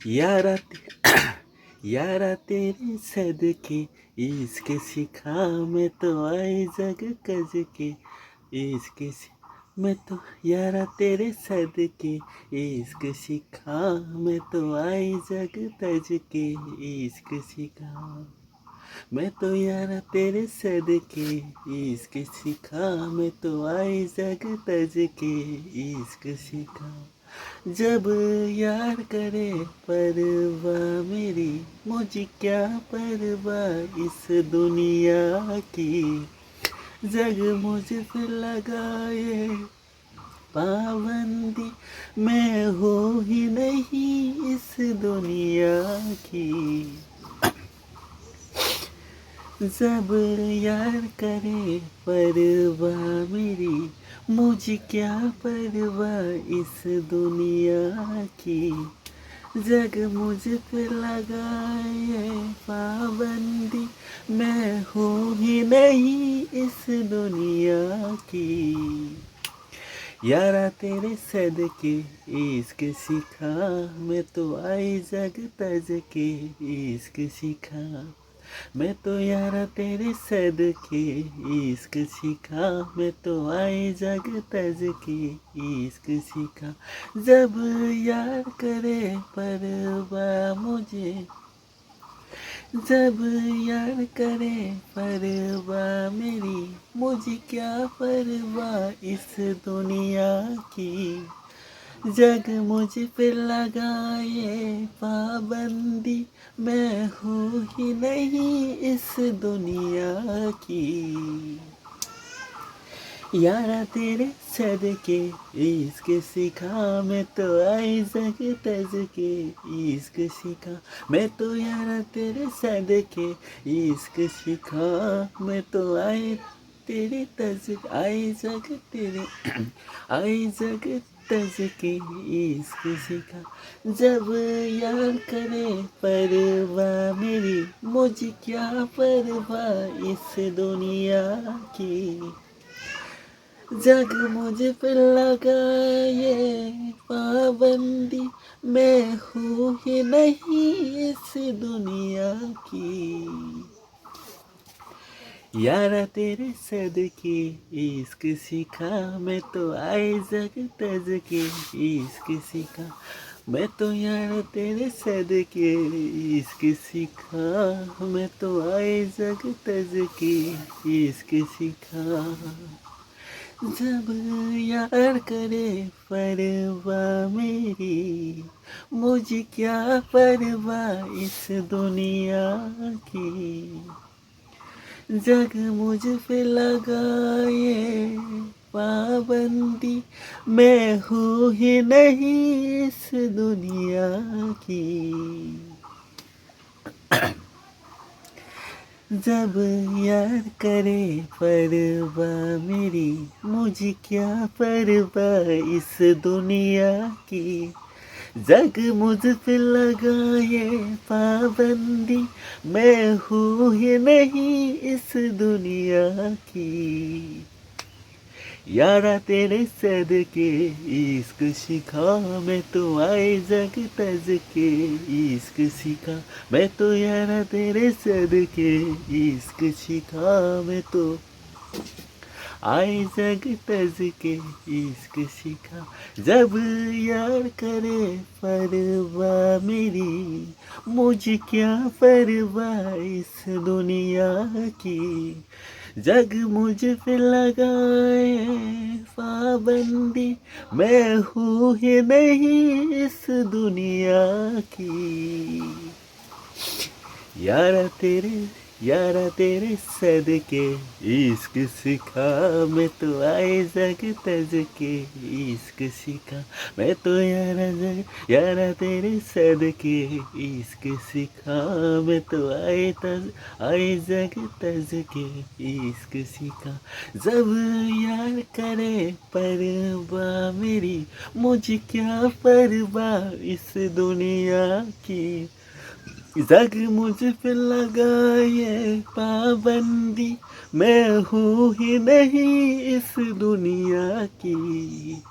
यारा यारा तेरे सदके इश्क सिखा मैं तो आई जग कज के इश्क मैं तो यारा तेरे सदके इश्क सिखा मैं तो आई जग तज के इश्क सिखा मैं तो यारा तेरे सदके इश्क सिखा मैं तो आई जग तज के इश्क सिखा जब यार करे परवाह मेरी मुझे क्या परवाह इस दुनिया की जग मुझ पे लगाए पाबंदी मैं हो ही नहीं इस दुनिया की जब यार करे परवाह मेरी मुझे क्या परवाह इस दुनिया की जग मुझ पे लगाए पाबंदी मैं हूँ ही नहीं इस दुनिया की यारा तेरे सदके इश्क सिखा मैं तो आई जग तज के इश्क सिखा मैं तो यारा तेरे सदके इश्क सिखा मैं तो आई जग तज के इश्क सिखा जब यार करे परवाह मुझे जब यार करे परवाह मेरी मुझे क्या परवाह इस दुनिया की जग मुझ पे लगाए पाबंदी मैं हूँ ही नहीं इस दुनिया की यारा तेरे सदके इश्क सिखा मैं तो आई जग तज के इश्क सिखा मैं तो यारा तेरे सदके इश्क सिखा मैं तो आई तेरी तज आई जग तेरे आई जग तज के इश्क सिखा जब यार करे परवाह मेरी मुझे क्या परवाह इस दुनिया की जग मुझ पे लगाए पाबंदी मैं हूँ ही नहीं इस दुनिया की यारा तेरे सदके इश्क सिखा मैं तो आई जग तज के इश्क सिखा मैं तो यारा तेरे सदके इश्क सिखा मैं तो आई जग तज के इश्क सिखा जब यार करे परवाह मेरी मुझे क्या परवाह इस दुनिया की जग मुझ पे लगाए पाबंदी मैं हूँ ही नहीं इस दुनिया की जब यार करे परवाह मेरी मुझे क्या परवाह इस दुनिया की जग मुझ पे लगाए पाबंदी मैं हूँ ही नहीं इस दुनिया की यारा तेरे सदके इश्क सिखा मैं तो आई जग तज के इश्क सिखा मैं तो यारा तेरे सदके इश्क सिखा मैं तो आई जग तज के इश्क सिखा जब यार करे परवाह मेरी मुझे क्या परवाह इस दुनिया की जग मुझ पे लगाए पाबंदी मैं हूँ ही नहीं इस दुनिया की यारा तेरे सदके इश्क सिखा मैं तो आई जग तज के इश्क सिखा मैं तो यारा तेरे सदके इश्क सिखा मैं तो आई जग तज के इश्क सिखा जब यार करे परवाह मेरी मुझे क्या परवाह इस दुनिया की जग मुझ पे लगाए पाबंदी मैं हूँ ही नहीं इस दुनिया की